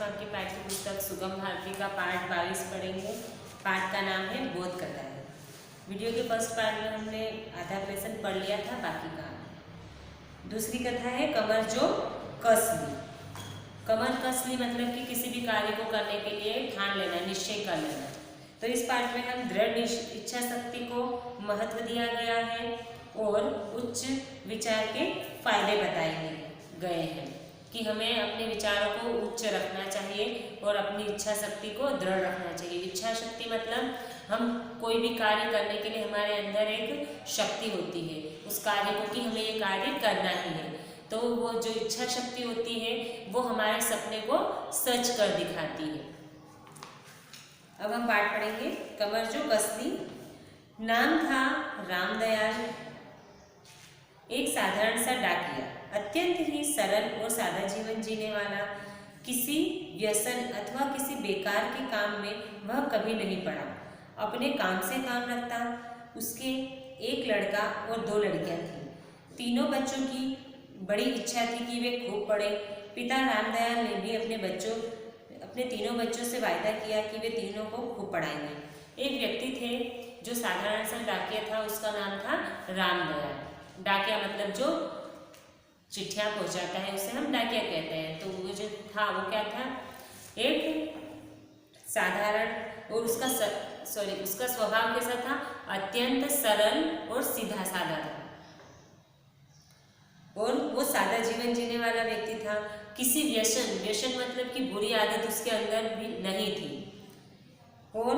हम आपकी पाठ्य पुस्तक सुगम भारती का पाठ 22 पढ़ेंगे। पाठ का नाम है बोध कथा है। वीडियो के फर्स्ट पार्ट में हमने आधा लेसन पढ़ लिया था, बाकी का दूसरी कथा है कमर जो कस ली। कमर कस ली मतलब कि किसी भी कार्य को करने के लिए ठान लेना, निश्चय कर लेना। तो इस पाठ में हम दृढ़ इच्छा शक्ति को महत्व दिया गया है और उच्च विचार के फायदे बताए गए हैं कि हमें अपने विचारों को उच्च रखना चाहिए और अपनी इच्छा शक्ति को दृढ़ रखना चाहिए। इच्छा शक्ति मतलब हम कोई भी कार्य करने के लिए हमारे अंदर एक शक्ति होती है उस कार्य को कि हमें ये कार्य करना ही है। तो वो जो इच्छा शक्ति होती है वो हमारे सपने को सच कर दिखाती है। अब हम पाठ पढ़ेंगे कमर जो कस ली। नाम था रामदयाल, एक साधारण सा डाकिया, अत्यंत ही सरल और सादा जीवन जीने वाला। किसी व्यसन अथवा किसी बेकार के काम में वह कभी नहीं पड़ा। अपने काम से काम रखता। उसके एक लड़का और 2 लड़कियां थीं। तीनों बच्चों की बड़ी इच्छा थी कि वे खूब पढ़े। पिता रामदयाल ने भी अपने तीनों बच्चों से वायदा किया कि वे तीनों को खूब पढ़ाएंगे। एक व्यक्ति थे जो साधारण सा डाकिया था, उसका नाम था रामदयाल। डाकिया मतलब जो चिट्ठियाँ पहुँचाता है उसे हम डाकिया कहते हैं। तो वो जो था वो क्या था, एक साधारण और उसका स्वभाव कैसा था, अत्यंत सरल और सीधा साधा था और वो सादा जीवन जीने वाला व्यक्ति था। किसी व्यसन मतलब कि बुरी आदत उसके अंदर भी नहीं थी और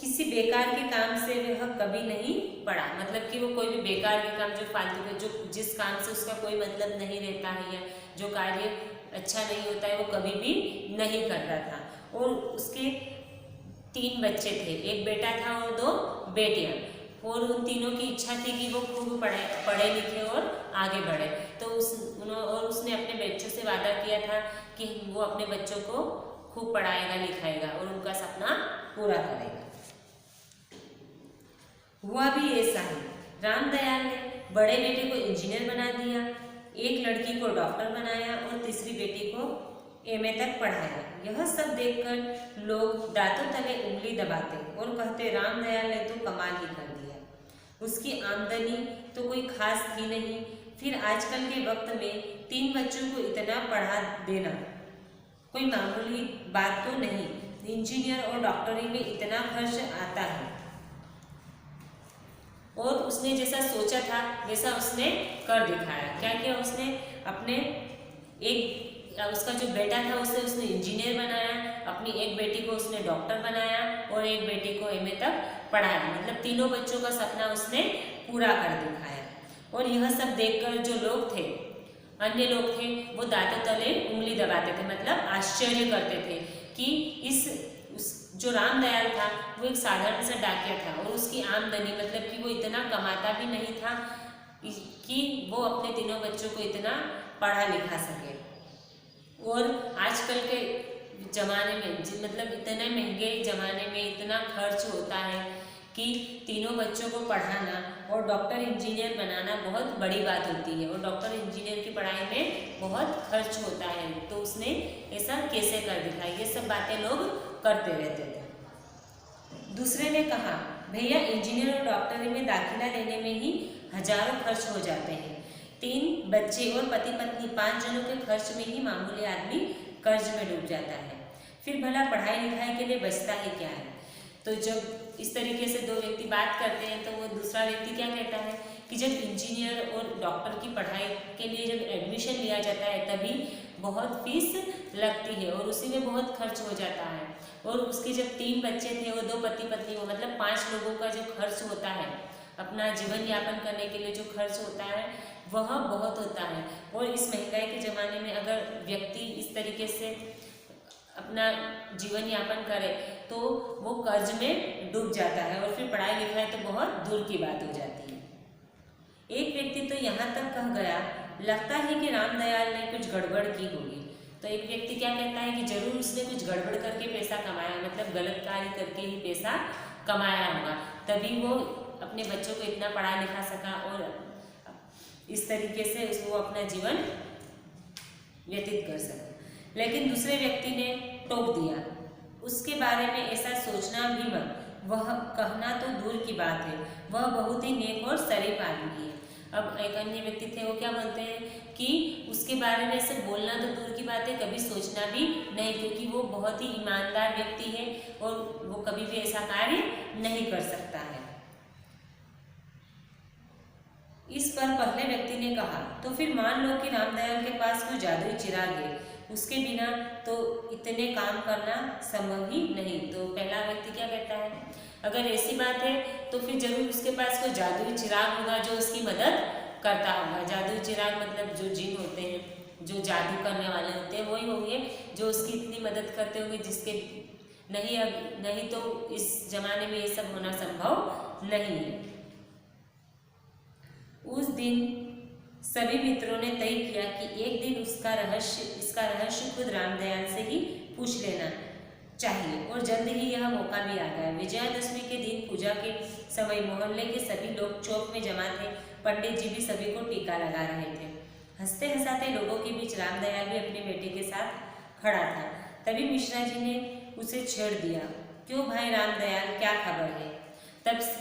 किसी बेकार के काम से वह कभी नहीं पड़ा। मतलब कि वो कोई भी बेकार के काम जो फालतू के जो जिस काम से उसका कोई मतलब नहीं रहता है या जो कार्य अच्छा नहीं होता है वो कभी भी नहीं करता था। और उसके 3 बच्चे थे, एक बेटा था और 2 बेटियां। और उन तीनों की इच्छा थी कि वो खूब पढ़े लिखे और आगे बढ़े। तो उसने अपने बच्चों से वादा किया था कि वो अपने बच्चों को खूब पढ़ाएगा लिखाएगा और उनका सपना पूरा करेगा। हुआ भी ऐसा ही। रामदयाल ने बड़े बेटे को इंजीनियर बना दिया, एक लड़की को डॉक्टर बनाया और तीसरी बेटी को एमए तक पढ़ाया। यह सब देखकर लोग दांतों तले उंगली दबाते और कहते रामदयाल ने तो कमाल ही कर दिया। उसकी आमदनी तो कोई खास थी नहीं, फिर आजकल के वक्त में 3 बच्चों को इतना पढ़ा देना कोई मामूली बात तो नहीं। इंजीनियर और डॉक्टरी में इतना खर्च आता है और उसने जैसा सोचा था वैसा उसने कर दिखाया। क्या किया उसने, उसका जो बेटा था उसे उसने इंजीनियर बनाया, अपनी एक बेटी को उसने डॉक्टर बनाया और एक बेटी को एमए तक पढ़ाया। मतलब तीनों बच्चों का सपना उसने पूरा कर दिखाया। और यह सब देखकर जो अन्य लोग थे वो दांतों तले उंगली दबाते थे, मतलब आश्चर्य करते थे कि जो रामदयाल था वो एक साधारण सा डाकिया था और उसकी आमदनी मतलब कि वो इतना कमाता भी नहीं था कि वो अपने तीनों बच्चों को इतना पढ़ा लिखा सके। और आजकल के ज़माने में मतलब इतने महंगे ज़माने में इतना खर्च होता है कि तीनों बच्चों को पढ़ाना और डॉक्टर इंजीनियर बनाना बहुत बड़ी बात होती है और डॉक्टर इंजीनियर की पढ़ाई में बहुत खर्च होता है। तो उसने ऐसा कैसे कर दिखाया, ये सब बातें लोग करते रहते थे। दूसरे ने कहा भैया इंजीनियर और डॉक्टरी में दाखिला लेने में ही हजारों खर्च हो जाते हैं। 3 बच्चे और पति पत्नी 5 जनों के खर्च में ही मामूली आदमी कर्ज में डूब जाता है, फिर भला पढ़ाई लिखाई के लिए बचता है क्या है। तो जब इस तरीके से 2 व्यक्ति बात करते हैं तो वो दूसरा व्यक्ति क्या कहता है कि जब इंजीनियर और डॉक्टर की पढ़ाई के लिए जब एडमिशन लिया जाता है तभी बहुत फीस लगती है और उसी में बहुत खर्च हो जाता है। और उसके जब 3 बच्चे थे वो 2 पति पत्नी वो मतलब 5 लोगों का जो खर्च होता है, अपना जीवन यापन करने के लिए जो खर्च होता है वह बहुत होता है। और इस महंगाई के ज़माने में अगर व्यक्ति इस तरीके से अपना जीवन यापन करे तो वो कर्ज में डूब जाता है और फिर पढ़ाई लिखाई तो बहुत दूर की बात हो जाती है। एक व्यक्ति तो यहाँ तक कह गया लगता है कि रामदयाल ने कुछ गड़बड़ की होगी। तो एक व्यक्ति क्या कहता है कि जरूर उसने कुछ गड़बड़ करके पैसा कमाया, मतलब गलत कार्य करके ही पैसा कमाया होगा, तभी वो अपने बच्चों को इतना पढ़ा लिखा सका और इस तरीके से वो अपना जीवन व्यतीत कर सके। लेकिन दूसरे व्यक्ति ने टोक दिया, उसके बारे में ऐसा सोचना भी मत, वह कहना तो दूर की बात है, वह बहुत ही नेक और शरीफ आदमी है। अब एक अन्य व्यक्ति थे, वो क्या बोलते हैं कि उसके बारे में ऐसे बोलना तो दूर की बात है, कभी सोचना भी नहीं, क्योंकि वो बहुत ही ईमानदार व्यक्ति है और वो कभी भी ऐसा कार्य नहीं कर सकता है। इस पर पहले व्यक्ति ने कहा, तो फिर मान लो कि रामदयाल के पास कोई जादुई चिराग है, उसके बिना तो इतने काम करना संभव ही नहीं। तो पहला व्यक्ति क्या कहता है, अगर ऐसी बात है तो फिर जरूर उसके पास कोई जादुई चिराग होगा जो उसकी मदद करता होगा। जादुई चिराग मतलब जो जिन होते हैं, जो जादू करने वाले होते हैं, वही होंगे जो उसकी इतनी मदद करते होंगे, जिसके नहीं तो इस जमाने में ये सब होना संभव नहीं है। उस दिन सभी मित्रों ने तय किया कि एक दिन इसका रहस्य खुद रामदयाल से ही पूछ लेना चाहिए, और जल्द ही यह मौका भी आ गया। विजयादशमी के दिन पूजा के समय मोहल्ले के सभी लोग चौक में जमा थे। पंडित जी भी सभी को टीका लगा रहे थे। हंसते हंसाते लोगों के बीच रामदयाल भी अपने बेटे के साथ खड़ा था। तभी मिश्रा जी ने उसे छेड़ दिया, क्यों भाई रामदयाल, क्या खबर है?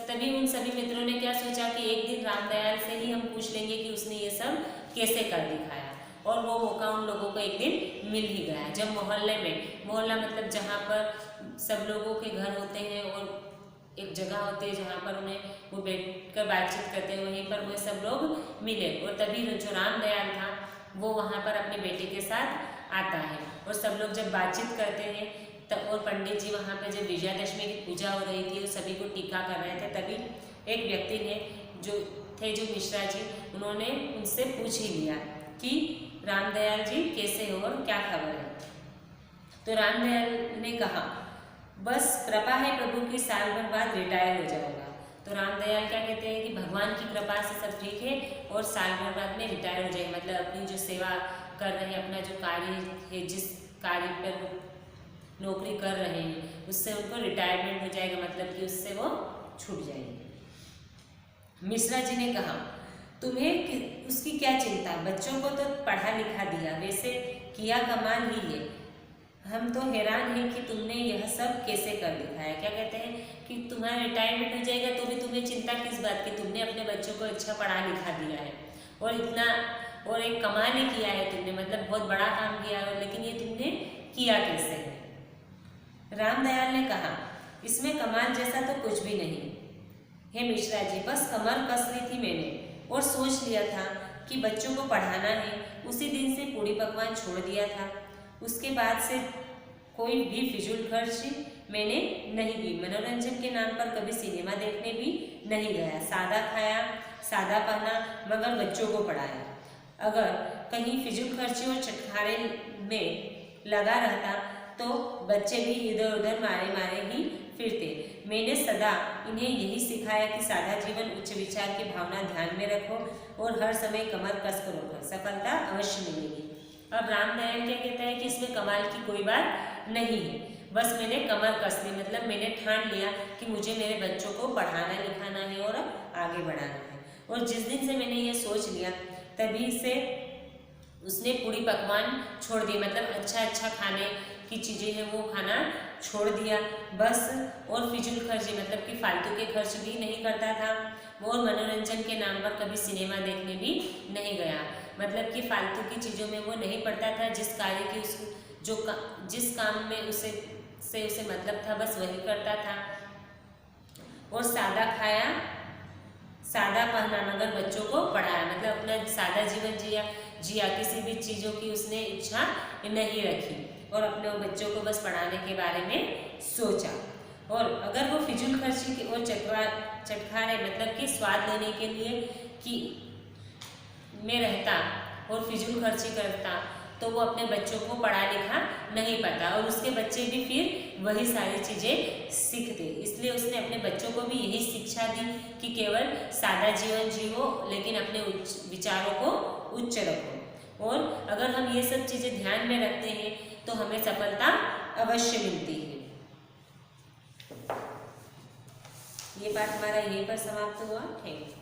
तभी उन सभी मित्रों ने क्या सोचा कि एक दिन रामदयाल से ही हम पूछ लेंगे कि उसने ये सब कैसे कर दिखाया, और वो मौका उन लोगों को एक दिन मिल ही गया। जब मोहल्ले में, मोहल्ला मतलब जहाँ पर सब लोगों के घर होते हैं और एक जगह होती है जहाँ पर उन्हें वो बैठकर बातचीत करते हैं, वहीं पर वो सब लोग मिले, और तभी जो रामदयाल था वो वहाँ पर अपने बेटे के साथ आता है, और सब लोग जब बातचीत करते हैं तब, और पंडित जी वहाँ पे जब विजयादशमी की पूजा हो रही थी, वो सभी को टीका कर रहे थे, तभी एक व्यक्ति ने जो मिश्रा जी, उन्होंने उनसे पूछ ही लिया कि रामदयाल जी कैसे हो और क्या खबर है। तो रामदयाल ने कहा, बस कृपा है प्रभु की, साल भर बाद रिटायर हो जाऊंगा। तो रामदयाल क्या कहते हैं कि भगवान की कृपा से सब ठीक है और साल भर बाद में रिटायर हो जाए, मतलब अपनी जो सेवा कर रहे हैं, अपना जो कार्य है, जिस कार्य पर वो नौकरी कर रहे हैं, उससे उनको रिटायरमेंट हो जाएगा, मतलब कि उससे वो छूट जाएंगे। मिश्रा जी ने कहा, तुम्हें उसकी क्या चिंता, बच्चों को तो पढ़ा लिखा दिया, वैसे किया कमाल ही है। हम तो हैरान हैं कि तुमने यह सब कैसे कर दिखाया। क्या कहते हैं कि तुम्हारा रिटायरमेंट हो जाएगा तो भी तुम्हें चिंता किस बात की, तुमने अपने बच्चों को अच्छा पढ़ा लिखा दिया है और इतना, और एक कमाल ही किया है तुमने, मतलब बहुत बड़ा काम किया है, लेकिन ये तुमने किया कैसे है? रामदयाल ने कहा, इसमें कमाल जैसा तो कुछ भी नहीं है मिश्रा जी, बस कमर कस ली थी मैंने और सोच लिया था कि बच्चों को पढ़ाना है। उसी दिन से पूड़ी पकवान छोड़ दिया था। उसके बाद से कोई भी फिजूल खर्ची मैंने नहीं की। मनोरंजन के नाम पर कभी सिनेमा देखने भी नहीं गया। सादा खाया, सादा पहना, मगर बच्चों को पढ़ाया। अगर कहीं फिजूल खर्ची और चटखारे में लगा रहता तो बच्चे भी इधर उधर मारे मारे ही फिरते। मैंने सदा इन्हें यही सिखाया कि सादा जीवन, उच्च विचार की भावना ध्यान में रखो और हर समय कमर कस कर रखो, सफलता अवश्य मिलेगी। अब रामदयाल क्या कहता है कि इसमें कमाल की कोई बात नहीं है, बस मैंने कमर कस ली, मतलब मैंने ठान लिया कि मुझे मेरे बच्चों को पढ़ाना लिखाना है और आगे बढ़ाना है। और जिस दिन से मैंने ये सोच लिया तभी से उसने पूड़ी पकवान छोड़ दी, मतलब अच्छा खाने की चीज़ें हैं वो खाना छोड़ दिया बस। और फिजूल खर्ची मतलब कि फालतू के खर्च भी नहीं करता था। और मनोरंजन के नाम पर कभी सिनेमा देखने भी नहीं गया, मतलब कि फालतू की चीज़ों में वो नहीं पड़ता था। जिस कार्य की जिस काम में उसे मतलब था बस वही करता था। और सादा खाया, सादा पहना, मगर बच्चों को पढ़ाया, मतलब अपना सादा जीवन जिया, किसी भी चीज़ों की उसने इच्छा नहीं रखी और अपने बच्चों को बस पढ़ाने के बारे में सोचा। और अगर वो फिजूल खर्ची की और चटखारे मतलब कि स्वाद लेने के लिए कि में रहता और फिजूल खर्ची करता तो वो अपने बच्चों को पढ़ा लिखा नहीं पाता और उसके बच्चे भी फिर वही सारी चीज़ें सीखते। इसलिए उसने अपने बच्चों को भी यही शिक्षा दी कि केवल सादा जीवन जियो, लेकिन अपने विचारों को उच्च रखो। और अगर हम ये सब चीज़ें ध्यान में रखते हैं तो हमें सफलता अवश्य मिलती है। ये पाठ हमारा यहीं पर समाप्त हुआ। Thank you.